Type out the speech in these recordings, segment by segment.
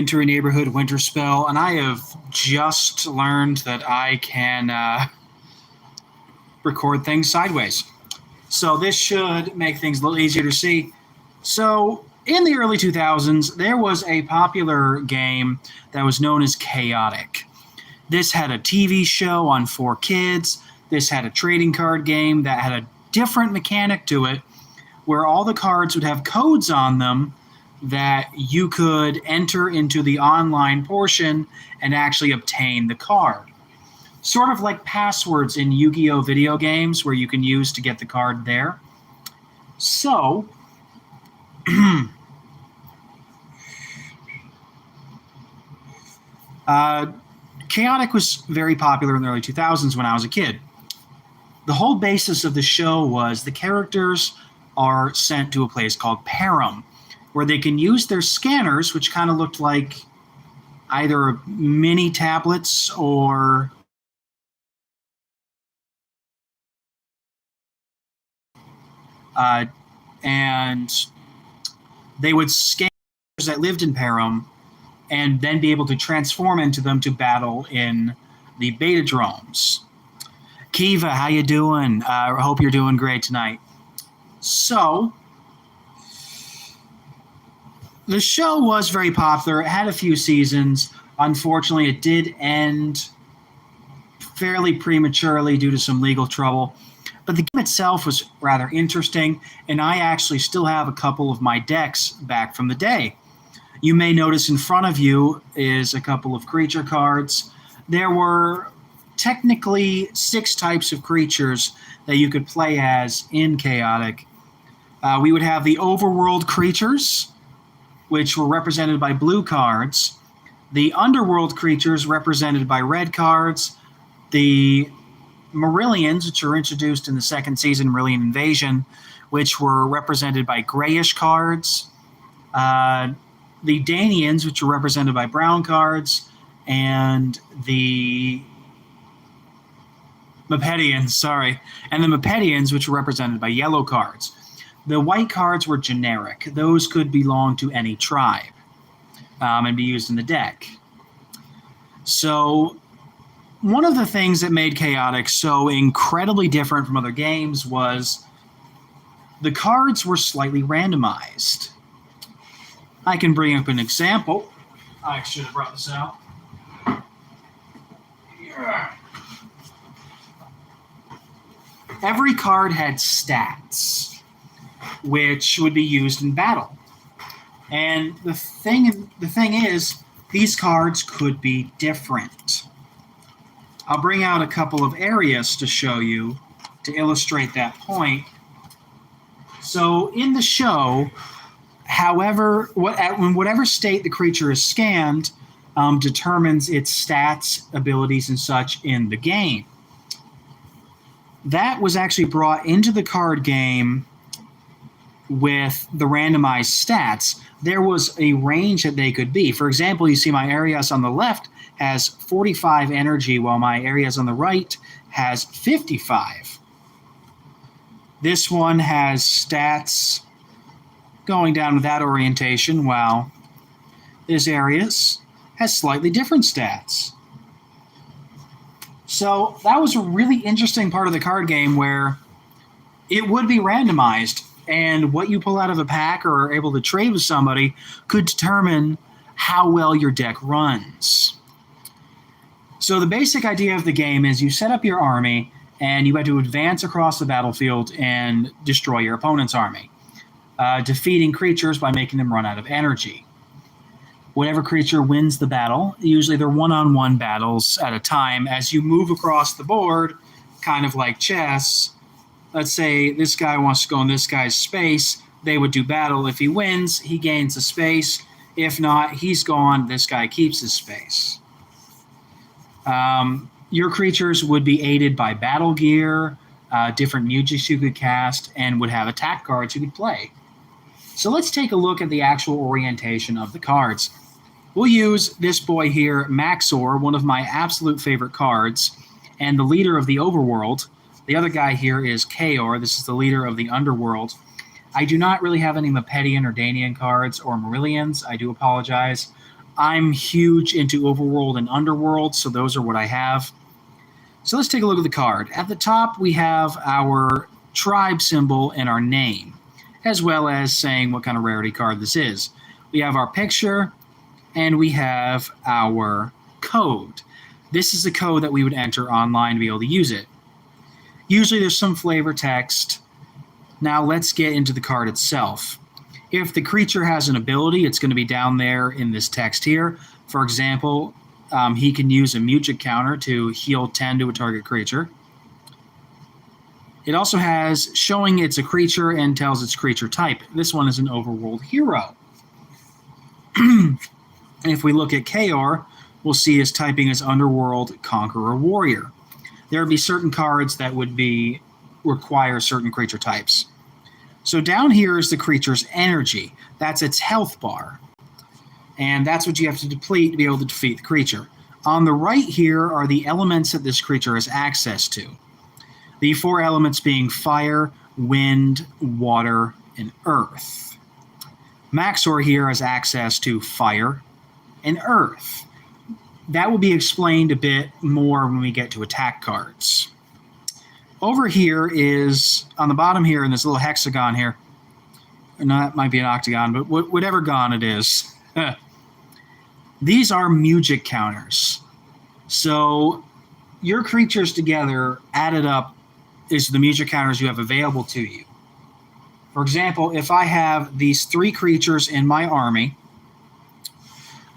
Into a neighborhood winter spell, and I have just learned that I can record things sideways. So this should make things a little easier to see. So in the early 2000s, there was a popular game that was known as Chaotic. This had a TV show on 4Kids. This had a trading card game that had a different mechanic to it, where all the cards would have codes on them that you could enter into the online portion and actually obtain the card. Sort of like passwords in Yu-Gi-Oh! Video games where you can use to get the card there. So, Chaotic was very popular in the early 2000s when I was a kid. The whole basis of the show was the characters are sent to a place called Param, where they can use their scanners, which kind of looked like either mini tablets or and they would scan that lived in Param and then be able to transform into them to battle in the Betadromes. Kiva, how you doing? I hope you're doing great tonight. So, the show was very popular. It had a few seasons. Unfortunately, it did end fairly prematurely due to some legal trouble. But the game itself was rather interesting, and I actually still have a couple of my decks back from the day. You may notice in front of you is a couple of creature cards. There were technically 6 types of creatures that you could play as in Chaotic. We would have the overworld creatures, which were represented by blue cards. The underworld creatures represented by red cards. The Marillions, which were introduced in the second season, Marillion Invasion, which were represented by grayish cards. The Danians, which were represented by brown cards. And the Mepedians, and the Mepedians, which were represented by yellow cards. The white cards were generic. Those could belong to any tribe and be used in the deck. So one of the things that made Chaotic so incredibly different from other games was the cards were slightly randomized. I can bring up an example. I should have brought this out. Yeah. Every card had stats, which would be used in battle. And the thing is, these cards could be different. I'll bring out a couple of areas to show you to illustrate that point. So in the show, in whatever state the creature is scanned, determines its stats, abilities, and such in the game. That was actually brought into the card game with the randomized stats. There was a range that they could be. For example, you see my Arias on the left has 45 energy, while my Arias on the right has 55. This one has stats going down with that orientation, while this Arias has slightly different stats. So that was a really interesting part of the card game where it would be randomized, and what you pull out of a pack or are able to trade with somebody could determine how well your deck runs. So the basic idea of the game is you set up your army, and you have to advance across the battlefield and destroy your opponent's army, defeating creatures by making them run out of energy. Whatever creature wins the battle, usually they're one-on-one battles at a time, as you move across the board, kind of like chess. Let's say this guy wants to go in this guy's space. They would do battle. If he wins, he gains a space. If not, he's gone. This guy keeps his space. Your creatures would be aided by battle gear, different mutagens you could cast, and would have attack cards you could play. So let's take a look at the actual orientation of the cards. We'll use this boy here, Maxor, one of my absolute favorite cards, and the leader of the overworld. The other guy here is Kaor. This is the leader of the underworld. I do not really have any Mepedian or Danian cards or Marillions. I do apologize. I'm huge into Overworld and Underworld, so those are what I have. So let's take a look at the card. At the top, we have our tribe symbol and our name, as well as saying what kind of rarity card this is. We have our picture, and we have our code. This is the code that we would enter online to be able to use it. Usually there's some flavor text. Now let's get into the card itself. If the creature has an ability, it's going to be down there in this text here. For example, he can use a Mutagen counter to heal 10 to a target creature. It also has showing it's a creature and tells its creature type. This one is an Overworld hero. If we look at Kaor, we'll see his typing is Underworld Conqueror Warrior. There would be certain cards that would require certain creature types. So down here is the creature's energy. That's its health bar. And that's what you have to deplete to be able to defeat the creature. On the right here are the elements that this creature has access to. The 4 elements being fire, wind, water, and earth. Maxor here has access to fire and earth. That will be explained a bit more when we get to attack cards. Over here is, on the bottom here in this little hexagon here, no, that might be an octagon, but whatever gon it is, these are Mutagen counters. So your creatures together added up is the Mutagen counters you have available to you. For example, if I have these 3 creatures in my army,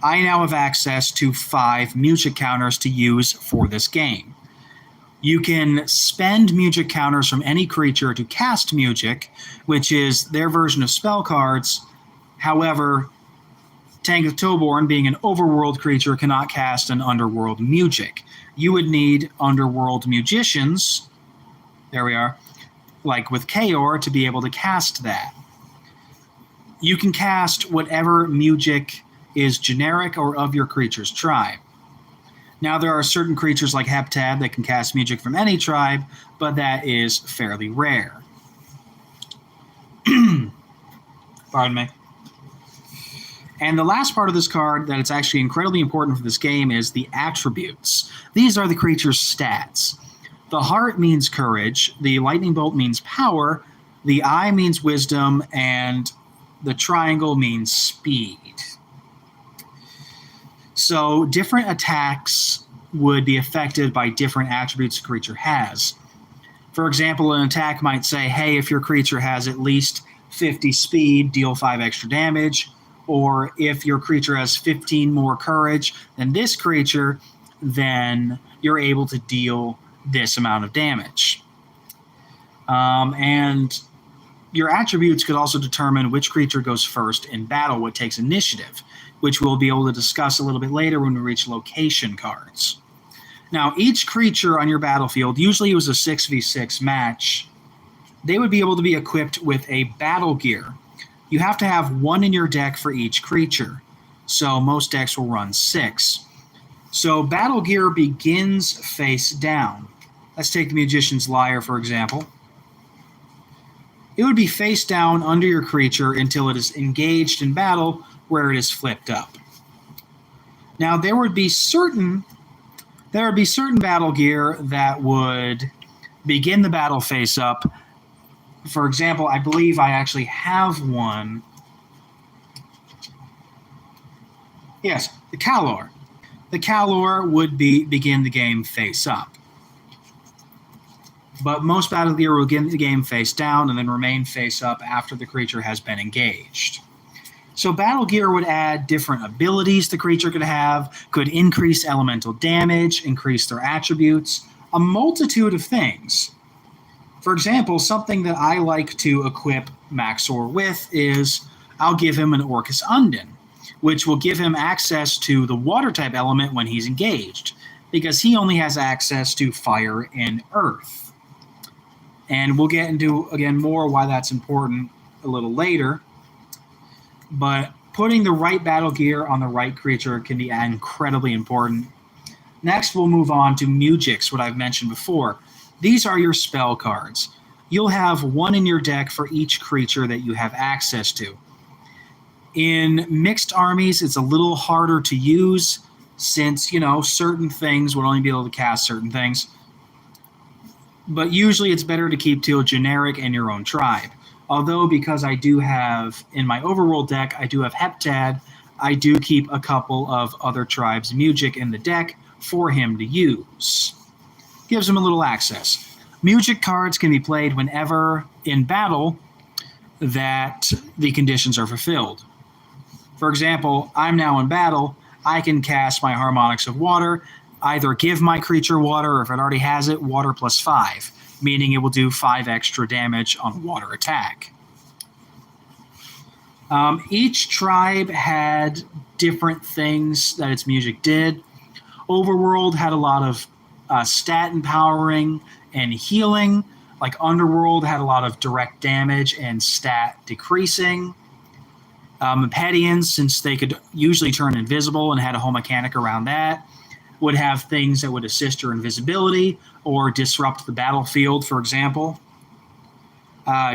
I now have access to 5 Mutagen counters to use for this game. You can spend Mutagen counters from any creature to cast Mutagen, which is their version of spell cards. However, Tank of Toborn, being an overworld creature, cannot cast an underworld Mutagen. You would need underworld magicians, there we are, like with Kaor, to be able to cast that. You can cast whatever Mutagen is generic or of your creature's tribe. Now, there are certain creatures like Heptad that can cast Mutagen from any tribe, but that is fairly rare. Pardon me. And the last part of this card that it's actually incredibly important for this game is the attributes. These are the creature's stats. The heart means courage, the lightning bolt means power, the eye means wisdom, and the triangle means speed. So different attacks would be affected by different attributes the creature has. For example, an attack might say, hey, if your creature has at least 50 speed, deal 5 extra damage. Or if your creature has 15 more courage than this creature, then you're able to deal this amount of damage. And your attributes could also determine which creature goes first in battle, what takes initiative, which we'll be able to discuss a little bit later when we reach location cards. Now, each creature on your battlefield, usually it was a 6v6 match, they would be able to be equipped with a battle gear. You have to have 1 in your deck for each creature. So most decks will run 6. So battle gear begins face down. Let's take the Magician's Lyre, for example. It would be face down under your creature until it is engaged in battle, where it is flipped up. Now, there would be certain battle gear that would begin the battle face up. For example, I believe I actually have one. Yes, the Kalor. The Kalor would begin the game face up. But most battle gear will begin the game face down and then remain face up after the creature has been engaged. So battle gear would add different abilities the creature could have, could increase elemental damage, increase their attributes, a multitude of things. For example, something that I like to equip Maxor with is I'll give him an Orcus Undine, which will give him access to the water type element when he's engaged, because he only has access to fire and earth. And we'll get into, again, more why that's important a little later. But putting the right battle gear on the right creature can be incredibly important. Next, we'll move on to Mutagens, what I've mentioned before. These are your spell cards. You'll have 1 in your deck for each creature that you have access to. In mixed armies, it's a little harder to use since, certain things would only be able to cast certain things. But usually it's better to keep to a generic and your own tribe. Although, because I do have, in my overworld deck, I do have Heptad, I do keep a couple of other tribes' Mujic in the deck for him to use. Gives him a little access. Mujic cards can be played whenever in battle that the conditions are fulfilled. For example, I'm now in battle, I can cast my Harmonics of Water, either give my creature water, or if it already has it, water plus 5, meaning it will do 5 extra damage on water attack. Each tribe had different things that its Mujic did. Overworld had a lot of stat empowering and healing. Like Underworld had a lot of direct damage and stat decreasing. Empedians, since they could usually turn invisible and had a whole mechanic around that, would have things that would assist your invisibility or disrupt the battlefield, for example.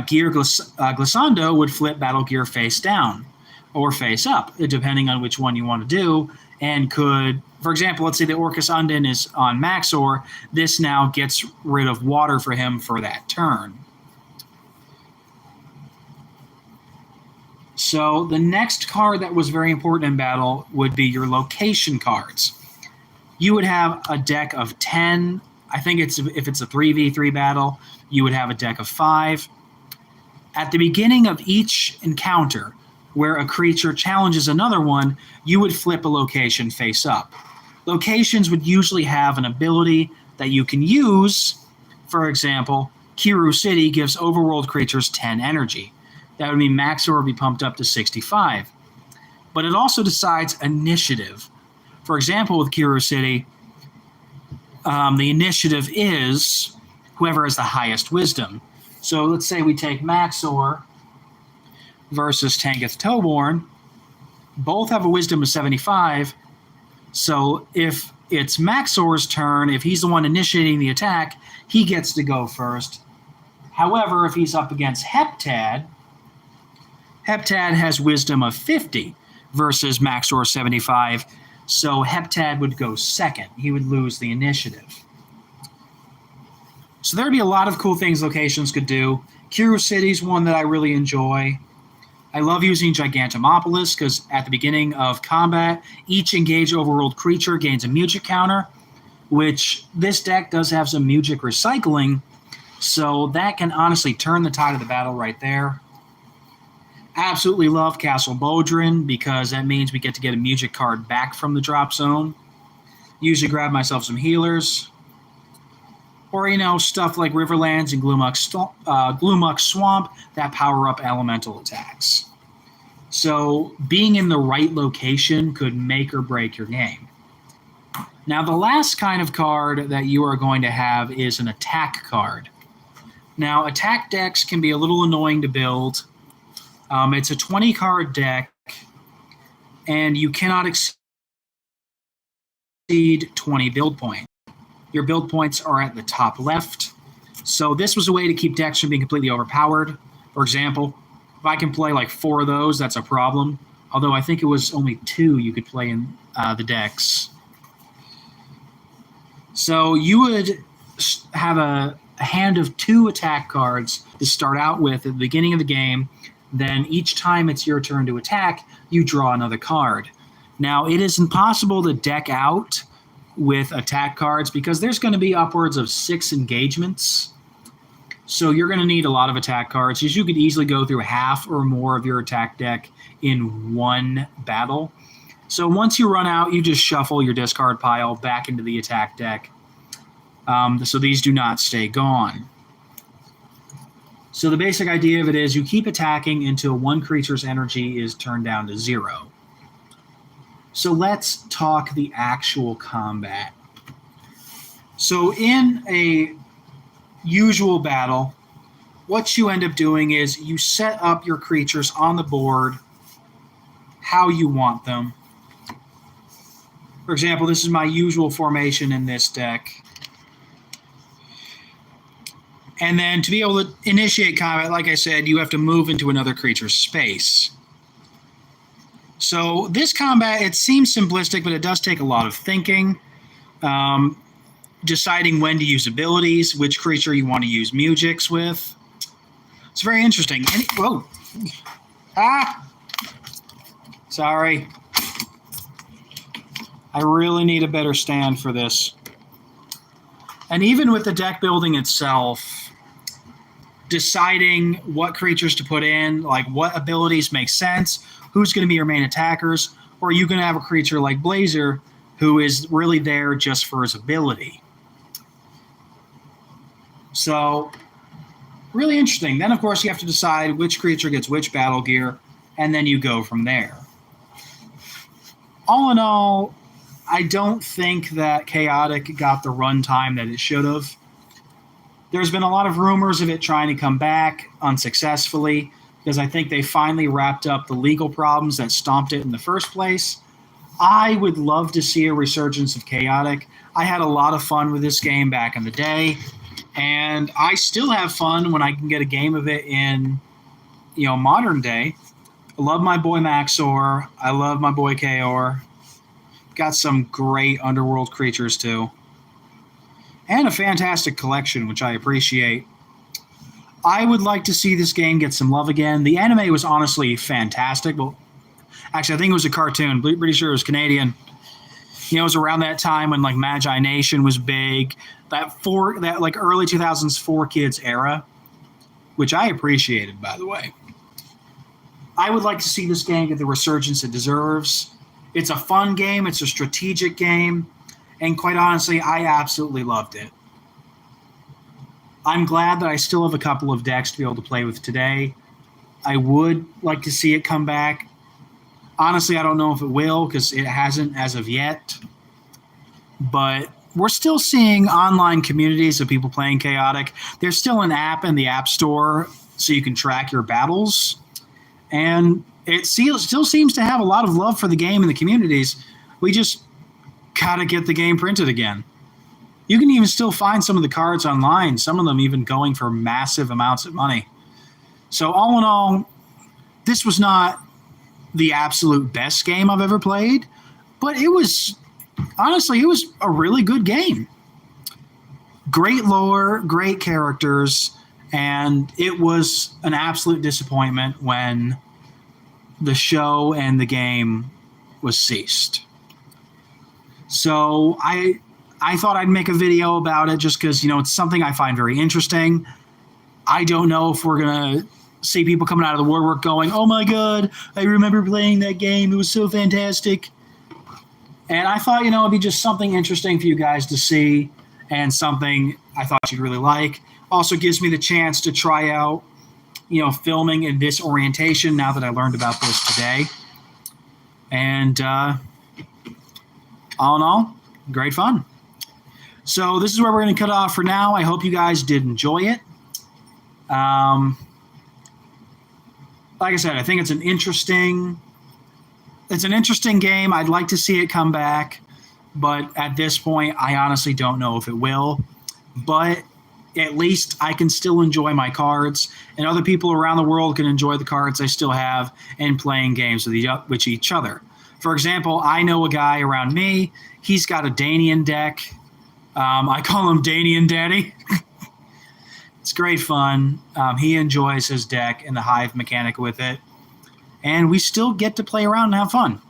Gear Glissando would flip battle gear face down or face up, depending on which one you want to do, and could, for example, let's say the Orcus Undine is on Maxor, this now gets rid of water for him for that turn. So the next card that was very important in battle would be your location cards. You would have a deck of 10. I think if it's a 3v3 battle, you would have a deck of 5. At the beginning of each encounter, where a creature challenges another one, you would flip a location face up. Locations would usually have an ability that you can use. For example, Kiru City gives overworld creatures 10 energy. That would mean Maxor would be pumped up to 65. But it also decides initiative. For example, with Kiru City, the initiative is whoever has the highest wisdom. So let's say we take Maxor versus Tangoth Toborn. Both have a wisdom of 75. So if it's Maxor's turn, if he's the one initiating the attack, he gets to go first. However, if he's up against Heptad, Heptad has wisdom of 50 versus Maxor 75. So Heptad would go second. He would lose the initiative. So there'd be a lot of cool things locations could do. Kiru City's one that I really enjoy. I love using Gigantomopolis because at the beginning of combat, each engaged overworld creature gains a Mujic counter, which this deck does have some Mujic recycling, so that can honestly turn the tide of the battle right there. Absolutely love Castle Bodhran because that means we get to get a Mujic card back from the drop zone. Usually grab myself some healers. Or, stuff like Riverlands and Glumuk Swamp that power up elemental attacks. So being in the right location could make or break your game. Now, the last kind of card that you are going to have is an attack card. Now, attack decks can be a little annoying to build. It's a 20-card deck, and you cannot exceed 20 build points. Your build points are at the top left. So this was a way to keep decks from being completely overpowered. For example, if I can play like 4 of those, that's a problem. Although I think it was only 2 you could play in the decks. So you would have a hand of 2 attack cards to start out with at the beginning of the game. Then each time it's your turn to attack, you draw another card. Now, it is impossible to deck out with attack cards because there's going to be upwards of 6 engagements. So you're going to need a lot of attack cards. You could easily go through half or more of your attack deck in one battle. So once you run out, you just shuffle your discard pile back into the attack deck. So these do not stay gone. So the basic idea of it is you keep attacking until one creature's energy is turned down to 0. So let's talk the actual combat. So in a usual battle, what you end up doing is you set up your creatures on the board how you want them. For example, this is my usual formation in this deck. And then to be able to initiate combat, like I said, you have to move into another creature's space. So this combat, it seems simplistic, but it does take a lot of thinking. Deciding when to use abilities, which creature you want to use Mujix with. It's very interesting. Whoa. Ah! Sorry. I really need a better stand for this. And even with the deck building itself, deciding what creatures to put in, like what abilities make sense, who's going to be your main attackers, or are you going to have a creature like Blazer who is really there just for his ability? So, really interesting. Then, of course, you have to decide which creature gets which battle gear, and then you go from there. All in all, I don't think that Chaotic got the runtime that it should have. There's been a lot of rumors of it trying to come back unsuccessfully, because I think they finally wrapped up the legal problems that stomped it in the first place. I would love to see a resurgence of Chaotic. I had a lot of fun with this game back in the day, and I still have fun when I can get a game of it in, modern day. I love my boy Maxor. I love my boy Kaor. Got some great underworld creatures too. And a fantastic collection, which I appreciate. I would like to see this game get some love again. The anime was honestly fantastic. Well, actually, I think it was a cartoon. Pretty sure it was Canadian. It was around that time when Magi Nation was big. That early 2000s 4Kids era, which I appreciated, by the way. I would like to see this game get the resurgence it deserves. It's a fun game. It's a strategic game. And quite honestly, I absolutely loved it. I'm glad that I still have a couple of decks to be able to play with today. I would like to see it come back. Honestly, I don't know if it will because it hasn't as of yet. But we're still seeing online communities of people playing Chaotic. There's still an app in the App Store so you can track your battles. And it still seems to have a lot of love for the game in the communities. We just gotta get the game printed again. You can even still find some of the cards online, some of them even going for massive amounts of money. So all in all, this was not the absolute best game I've ever played, but it was a really good game. Great lore, great characters, and it was an absolute disappointment when the show and the game was ceased. So I thought I'd make a video about it just because, it's something I find very interesting. I don't know if we're going to see people coming out of the woodwork going, oh my God, I remember playing that game. It was so fantastic. And I thought, it'd be just something interesting for you guys to see and something I thought you'd really like. Also gives me the chance to try out, filming in this orientation now that I learned about this today. And all in all, great fun. So this is where we're going to cut off for now. I hope you guys did enjoy it. Like I said, I think it's an interesting game. I'd like to see it come back, but at this point, I honestly don't know if it will. But at least I can still enjoy my cards, and other people around the world can enjoy the cards I still have and playing games with each other. For example, I know a guy around me. He's got a Danian deck. I call him Danian Daddy. It's great fun. He enjoys his deck and the Hive mechanic with it. And we still get to play around and have fun.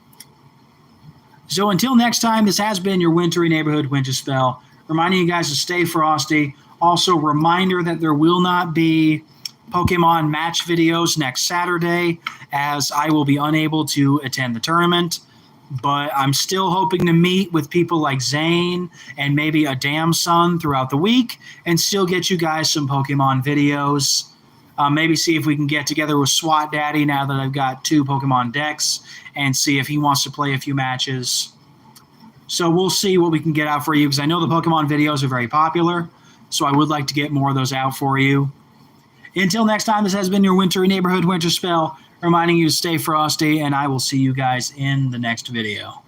So until next time, this has been your Wintry Neighborhood Winter Spell, reminding you guys to stay frosty. Also, reminder that there will not be Pokemon match videos next Saturday, as I will be unable to attend the tournament. But I'm still hoping to meet with people like Zane and maybe a Damson throughout the week and still get you guys some Pokemon videos. Maybe see if we can get together with SWAT Daddy now that I've got 2 Pokemon decks and see if he wants to play a few matches. So we'll see what we can get out for you, because I know the Pokemon videos are very popular, so I would like to get more of those out for you. Until next time, this has been your Wintry Neighborhood Winter Spell, reminding you to stay frosty, and I will see you guys in the next video.